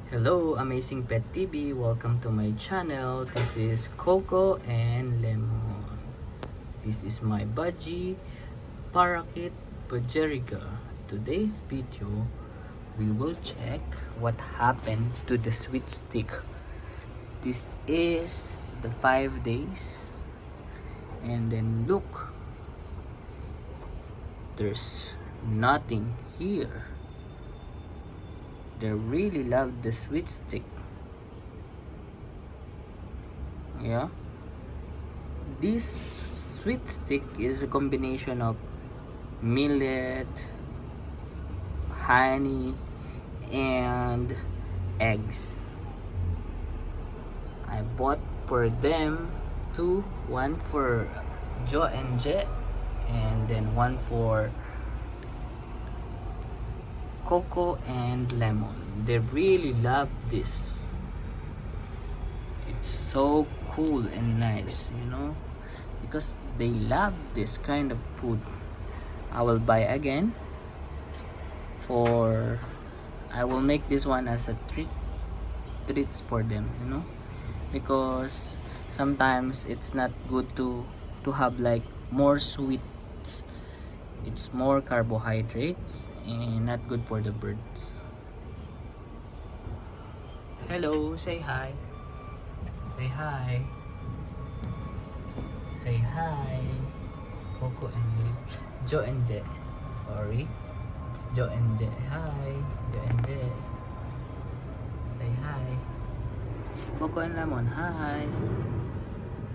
Hello, Amazing Pet TV. Welcome to my channel. This is Coco and Lemon. This is my budgie, Parakeet Budgeriga. Today's video, we will check what happened to the sweet stick. This is the 5 days. And then look, there's nothing here. They really love the sweet stick. Yeah, this sweet stick is a combination of millet, honey, and eggs. I bought for them two, one for Joe and Je, and then one for Coco and Lemon. They really love this. It's so cool and nice, because they love this kind of food. I will buy again I will make this one as a treats for them, because sometimes it's not good to have like more sweets. It's more carbohydrates and not good for the birds. Hello, say hi. Say hi. Say hi. Coco and Joe and Je. Sorry. It's Joe and Je. Hi. Joe and Je. Say hi. Coco and Lemon. Hi.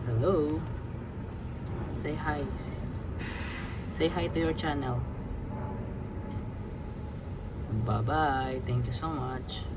Hello. Say hi. Say hi to your channel. Bye bye. Thank you so much.